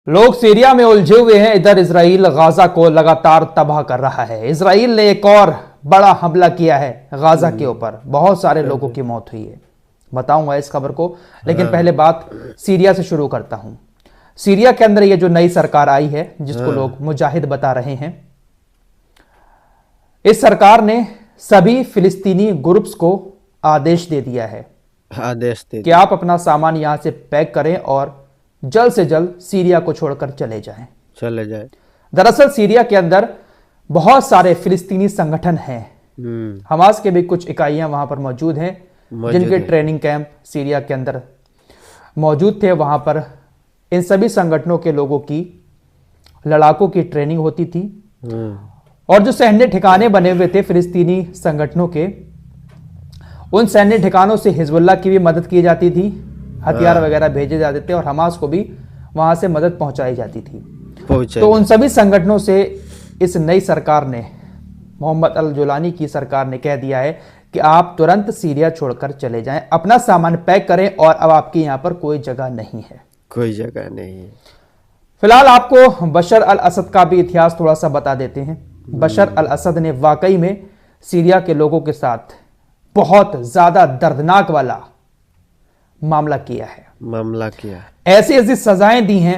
लोग सीरिया में उलझे हुए हैं। इधर इजराइल गाजा को लगातार तबाह कर रहा है। इजराइल ने एक और बड़ा हमला किया है गाजा के ऊपर। बहुत सारे लोगों की मौत हुई है। बताऊंगा इस खबर को, लेकिन पहले बात सीरिया से शुरू करता हूं। सीरिया के अंदर ये जो नई सरकार आई है, जिसको लोग मुजाहिद बता रहे हैं, इस सरकार ने सभी फिलिस्तीनी ग्रुप्स को आदेश दे दिया है कि आप अपना सामान यहां से पैक करें और जल्द से जल्द सीरिया को छोड़कर चले जाए। दरअसल सीरिया के अंदर बहुत सारे फिलिस्तीनी संगठन हैं। हमास के भी कुछ इकाइयां वहां पर मौजूद हैं, जिनके ट्रेनिंग कैंप सीरिया के अंदर मौजूद थे। वहां पर इन सभी संगठनों के लोगों की, लड़ाकों की ट्रेनिंग होती थी। और जो सैन्य ठिकाने बने हुए थे फिलिस्तीनी संगठनों के, उन सैन्य ठिकानों से हिजबुल्लाह की भी मदद की जाती थी, हथियार वगैरह भेजे जाते थे और हमास को भी वहां से मदद पहुंचाई जाती थी। तो उन सभी संगठनों से इस नई सरकार ने, मोहम्मद अल जुलानी की सरकार ने कह दिया है कि आप तुरंत सीरिया छोड़कर चले जाएं, अपना सामान पैक करें और अब आपकी यहां पर कोई जगह नहीं है। कोई जगह नहीं है। फिलहाल आपको बशर अल असद का भी इतिहास थोड़ा सा बता देते हैं। बशर अल असद ने वाकई में सीरिया के लोगों के साथ बहुत ज्यादा दर्दनाक वाला मामला किया। ऐसी ऐसी सजाएं दी हैं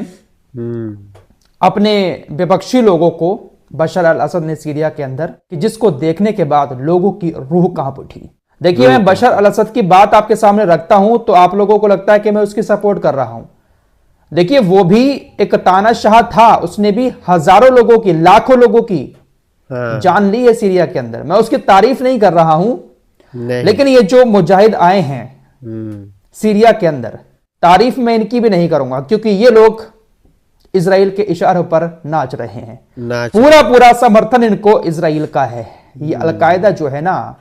अपने विपक्षी लोगों को बशर अल असद ने सीरिया के अंदर, कि जिसको देखने के बाद लोगों की रूह कांप उठी। देखिए, मैं बशर अल असद की बात आपके सामने रखता हूं तो आप लोगों को लगता है कि मैं उसकी सपोर्ट कर रहा हूं। देखिए, वो भी एक तानाशाह था। उसने भी हजारों लोगों की, लाखों लोगों की जान ली है सीरिया के अंदर। मैं उसकी तारीफ नहीं कर रहा हूं, लेकिन ये जो मुजाहिद आए हैं सीरिया के अंदर, तारीफ मैं इनकी भी नहीं करूंगा, क्योंकि ये लोग इजराइल के इशारों पर नाच रहे हैं। पूरा समर्थन इनको इजराइल का है। ये अलकायदा जो है ना,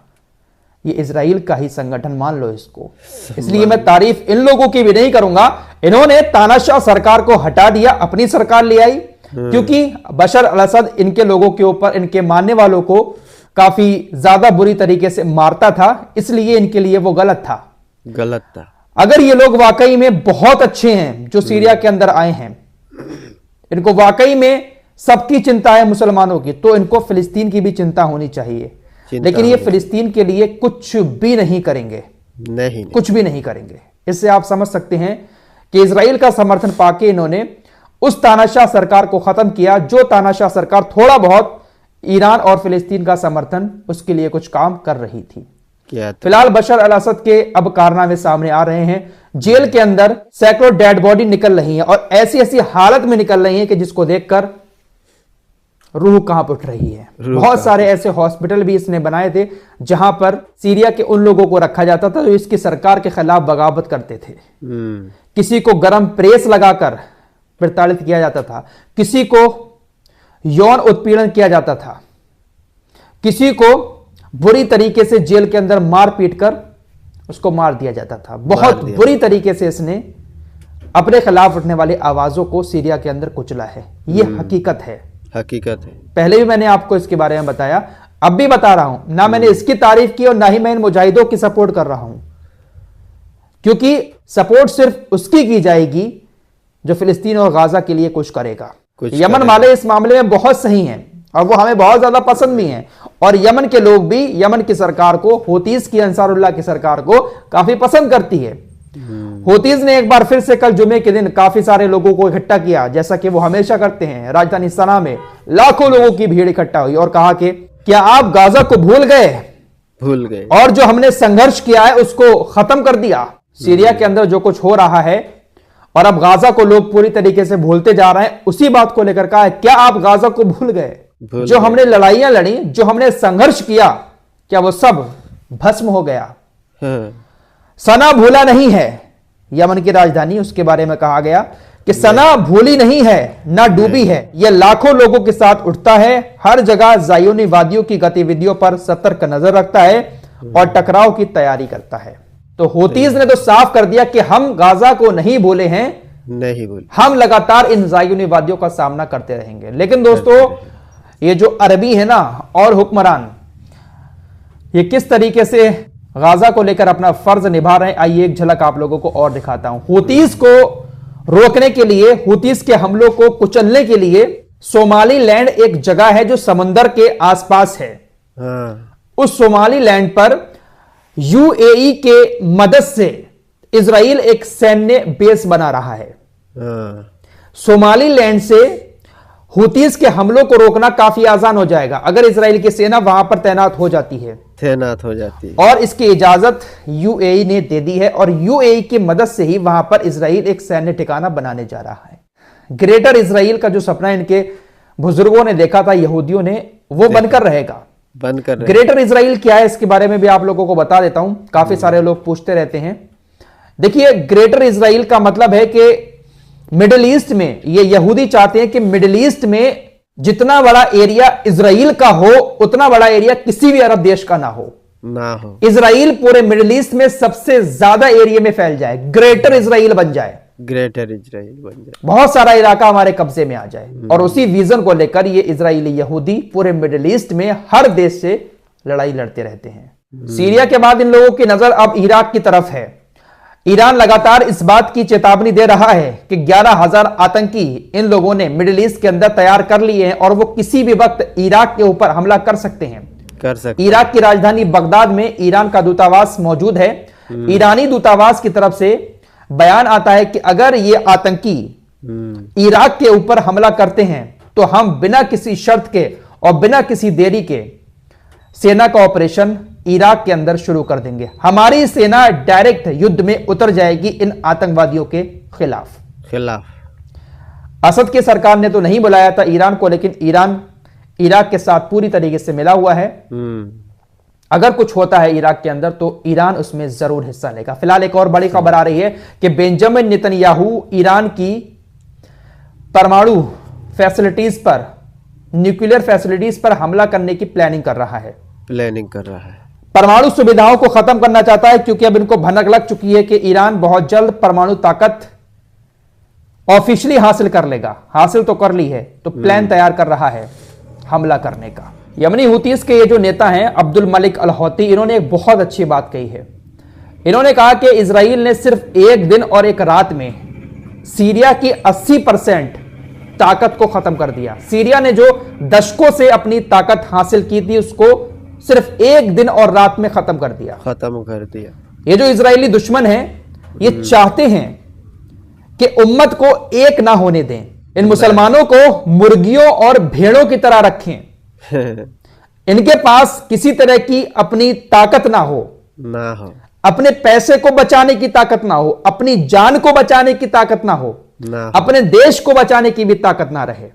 ये इजराइल का ही संगठन मान लो इसको। इसलिए मैं तारीफ इन लोगों की भी नहीं करूंगा। इन्होंने तानाशाह सरकार को हटा दिया, अपनी सरकार ले आई, क्योंकि बशर अल असद इनके लोगों के ऊपर, इनके मानने वालों को काफी ज्यादा बुरी तरीके से मारता था। इसलिए इनके लिए वो गलत था। अगर ये लोग वाकई में बहुत अच्छे हैं जो सीरिया के अंदर आए हैं, इनको वाकई में सबकी चिंता है मुसलमानों की, तो इनको फिलिस्तीन की भी चिंता होनी चाहिए। लेकिन ये फिलिस्तीन के लिए कुछ भी नहीं करेंगे, कुछ भी नहीं करेंगे। इससे आप समझ सकते हैं कि इजराइल का समर्थन पाके इन्होंने उस तानाशाह सरकार को खत्म किया, जो तानाशाह सरकार थोड़ा बहुत ईरान और फिलिस्तीन का समर्थन, उसके लिए कुछ काम कर रही थी। फिलहाल बशर अल असद के अब कारनामे सामने आ रहे हैं। जेल के अंदर सैकड़ों डेड बॉडी निकल रही हैं और ऐसी ऐसी हालत में निकल रही हैं कि जिसको देखकर रूह कांप उठ रही है। बहुत सारे ऐसे हॉस्पिटल भी इसने बनाए थे जहां पर सीरिया के उन लोगों को रखा जाता था जो इसकी सरकार के खिलाफ बगावत करते थे। किसी को गर्म प्रेस लगाकर प्रताड़ित किया जाता था, किसी को यौन उत्पीड़न किया जाता था, किसी को बुरी तरीके से जेल के अंदर मार पीट कर उसको मार दिया जाता था। बहुत बुरी तरीके से इसने अपने खिलाफ उठने वाली आवाजों को सीरिया के अंदर कुचला है। यह हकीकत है। पहले भी मैंने आपको इसके बारे में बताया, अब भी बता रहा हूं। ना मैंने इसकी तारीफ की और ना ही मैं इन मुजाहिदों की सपोर्ट कर रहा हूं, क्योंकि सपोर्ट सिर्फ उसकी की जाएगी जो फिलिस्तीन और गाजा के लिए कुछ करेगा। यमन वाले इस मामले में बहुत सही हैं और वो हमें बहुत ज्यादा पसंद भी हैं। और यमन के लोग भी यमन की सरकार को, होतीज की, अंसारुल्लाह की सरकार को काफी पसंद करती है। होतीज ने एक बार फिर से कल जुमे के दिन काफी सारे लोगों को इकट्ठा किया, जैसा कि वो हमेशा करते हैं। राजधानी सना में लाखों लोगों की भीड़ इकट्ठा हुई और कहा कि क्या आप गाजा को भूल गए और जो हमने संघर्ष किया है उसको खत्म कर दिया। सीरिया के अंदर जो कुछ हो रहा है और अब गाजा को लोग पूरी तरीके से भूलते जा रहे हैं, उसी बात को लेकर कहा है, क्या आप गाजा को भूल गए? जो हमने लड़ाइयां लड़ी, जो हमने संघर्ष किया, क्या वो सब भस्म हो गया? सना भूला नहीं है, यमन की राजधानी, उसके बारे में कहा गया कि सना भूली नहीं है, ना डूबी है। यह लाखों लोगों के साथ उठता है, हर जगह ज़ायोनी वादियों की गतिविधियों पर सतर्क नजर रखता है और टकराव की तैयारी करता है। तो होतीज ने तो साफ कर दिया कि हम गाजा को नहीं भूले हैं, हम लगातार इन ज़ायोनी वादियों का सामना करते रहेंगे। लेकिन दोस्तों, ये जो अरबी है ना और हुक्मरान, ये किस तरीके से गाजा को लेकर अपना फर्ज निभा रहे हैं, आइए एक झलक आप लोगों को और दिखाता हूं। हुतीज को रोकने के लिए, हुतीस के हमलों को कुचलने के लिए सोमालीलैंड एक जगह है जो समंदर के आसपास है। उस सोमालीलैंड पर यूएई के मदद से इजराइल एक सैन्य बेस बना रहा है। सोमालीलैंड से हुतीस के हमलों को रोकना काफी आसान हो जाएगा अगर इजराइल की सेना वहां पर तैनात हो जाती है। और इसकी इजाजत यूएई ने दे दी है और यूएई की मदद से ही वहां पर इजराइल एक सैन्य ठिकाना बनाने जा रहा है। ग्रेटर इजराइल का जो सपना इनके बुजुर्गों ने देखा था, यहूदियों ने, वो बनकर रहेगा। ग्रेटर इजराइल क्या है इसके बारे में भी आप लोगों को बता देता हूं, काफी सारे लोग पूछते रहते हैं। देखिए, ग्रेटर इजराइल का मतलब है कि मिडिल ईस्ट में, ये यहूदी चाहते हैं कि मिडिल ईस्ट में जितना बड़ा एरिया इजराइल का हो उतना बड़ा एरिया किसी भी अरब देश का ना हो। इजराइल पूरे मिडिल ईस्ट में सबसे ज्यादा एरिया में फैल जाए, ग्रेटर इजराइल बन जाए, बहुत सारा इलाका हमारे कब्जे में आ जाए। और उसी विजन को लेकर ये इजराइली यहूदी पूरे मिडिल ईस्ट में हर देश से लड़ाई लड़ते रहते हैं। सीरिया के बाद इन लोगों की नजर अब इराक की तरफ है। ईरान लगातार इस बात की चेतावनी दे रहा है कि 11,000 आतंकी इन लोगों ने मिडिल ईस्ट के अंदर तैयार कर लिए हैं और वो किसी भी वक्त इराक के ऊपर हमला कर सकते हैं। इराक की राजधानी बगदाद में ईरान का दूतावास मौजूद है। ईरानी दूतावास की तरफ से बयान आता है कि अगर ये आतंकी इराक के ऊपर हमला करते हैं तो हम बिना किसी शर्त के और बिना किसी देरी के सेना का ऑपरेशन इराक के अंदर शुरू कर देंगे। हमारी सेना डायरेक्ट युद्ध में उतर जाएगी इन आतंकवादियों के खिलाफ। असद की सरकार ने तो नहीं बुलाया था ईरान को, लेकिन ईरान इराक के साथ पूरी तरीके से मिला हुआ है। अगर कुछ होता है इराक के अंदर तो ईरान उसमें जरूर हिस्सा लेगा। फिलहाल एक और बड़ी खबर आ रही है कि बेंजामिन नेतन्याहू ईरान की परमाणु फैसिलिटीज पर, न्यूक्लियर फैसिलिटीज पर हमला करने की प्लानिंग कर रहा है। परमाणु सुविधाओं को खत्म करना चाहता है क्योंकि अब इनको भनक लग चुकी है कि ईरान बहुत जल्द परमाणु ताकत ऑफिशियली हासिल कर लेगा। हासिल तो कर ली है, तो प्लान तैयार कर रहा है हमला करने का। यमनी हुतीस के ये जो नेता हैं अब्दुल मलिक अल हौती, इन्होंने एक बहुत अच्छी बात कही है। इन्होंने कहा कि इजराइल ने सिर्फ एक दिन और एक रात में सीरिया की 80% ताकत को खत्म कर दिया। सीरिया ने जो दशकों से अपनी ताकत हासिल की थी उसको सिर्फ एक दिन और रात में खत्म कर दिया। ये जो इजरायली दुश्मन है ये चाहते हैं कि उम्मत को एक ना होने दें, इन मुसलमानों को मुर्गियों और भेड़ों की तरह रखें। इनके पास किसी तरह की अपनी ताकत ना हो, अपने पैसे को बचाने की ताकत ना हो, अपनी जान को बचाने की ताकत ना हो, अपने देश को बचाने की भी ताकत ना रहे।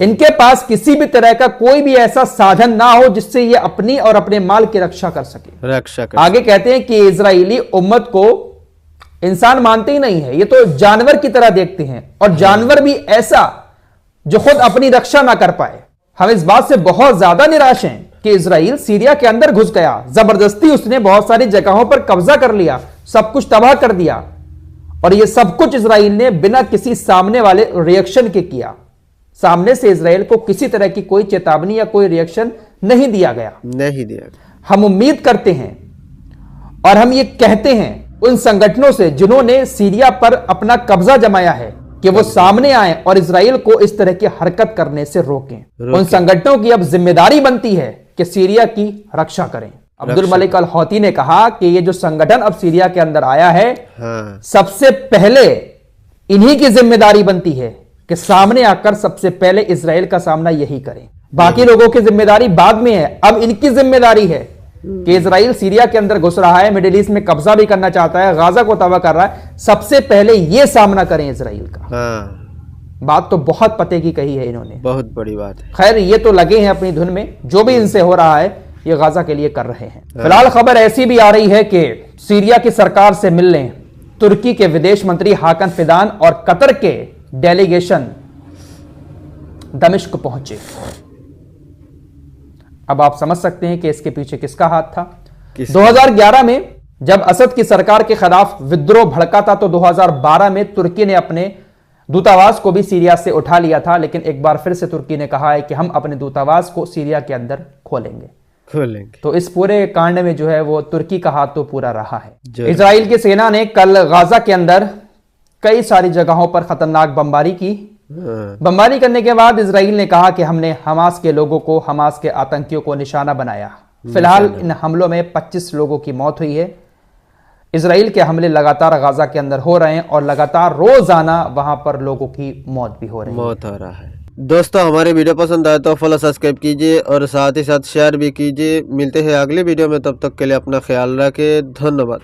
इनके पास किसी भी तरह का कोई भी ऐसा साधन ना हो जिससे ये अपनी और अपने माल की रक्षा कर सके। आगे कहते हैं कि इजरायली उम्मत को इंसान मानते ही नहीं है, ये तो जानवर की तरह देखते हैं, और जानवर भी ऐसा जो खुद अपनी रक्षा ना कर पाए। हम इस बात से बहुत ज्यादा निराश हैं कि इजराइल सीरिया के अंदर घुस गया, जबरदस्ती उसने बहुत सारी जगहों पर कब्जा कर लिया, सब कुछ तबाह कर दिया, और यह सब कुछ इजराइल ने बिना किसी सामने वाले रिएक्शन के किया। सामने से इजराइल को किसी तरह की कोई चेतावनी या कोई रिएक्शन नहीं दिया गया। हम उम्मीद करते हैं और हम ये कहते हैं उन संगठनों से जिन्होंने सीरिया पर अपना कब्जा जमाया है कि वो सामने आए और इजराइल को इस तरह की हरकत करने से रोकें। उन संगठनों की अब जिम्मेदारी बनती है कि सीरिया की रक्षा करें। अब्दुल मलिक अल हौती ने कहा कि ये जो संगठन अब सीरिया के अंदर आया है, सबसे पहले इन्हीं की जिम्मेदारी बनती है कि सामने आकर सबसे पहले इजराइल का सामना यही करें। बाकी लोगों की जिम्मेदारी बाद में है, अब इनकी जिम्मेदारी है कि इजराइल सीरिया के अंदर घुस रहा है, मिडिल ईस्ट में कब्जा भी करना चाहता है, गाजा को तबाह कर रहा है, सबसे पहले यह सामना करें इजराइल का। बात तो बहुत पते की कही है इन्होंने, बहुत बड़ी बात है। खैर ये तो लगे हैं अपनी धुन में, जो भी इनसे हो रहा है ये गाजा के लिए कर रहे हैं। फिलहाल खबर ऐसी भी आ रही है कि सीरिया की सरकार से मिलने तुर्की के विदेश मंत्री हाकन फिदान और कतर के डेलीगेशन दमिश्क पहुंचे। अब आप समझ सकते हैं कि इसके पीछे किसका हाथ था। 2011 में जब असद की सरकार के खिलाफ विद्रोह भड़का था तो 2012 में तुर्की ने अपने दूतावास को भी सीरिया से उठा लिया था, लेकिन एक बार फिर से तुर्की ने कहा है कि हम अपने दूतावास को सीरिया के अंदर खोलेंगे। तो इस पूरे कांड में जो है वो तुर्की का हाथ तो पूरा रहा है। इजराइल की सेना ने कल गाजा के अंदर कई सारी जगहों पर खतरनाक बमबारी की। बमबारी करने के बाद इजराइल ने कहा कि हमने हमास के लोगों को, हमास के आतंकियों को निशाना बनाया। फिलहाल इन हमलों में 25 लोगों की मौत हुई है। इजराइल के हमले लगातार गाजा के अंदर हो रहे हैं और लगातार रोजाना वहां पर लोगों की मौत भी हो रहा है। दोस्तों, हमारी वीडियो पसंद आए तो फॉलो सब्सक्राइब कीजिए और साथ ही साथ शेयर भी कीजिए। मिलते हैं अगली वीडियो में, तब तक के लिए अपना ख्याल रखें। धन्यवाद।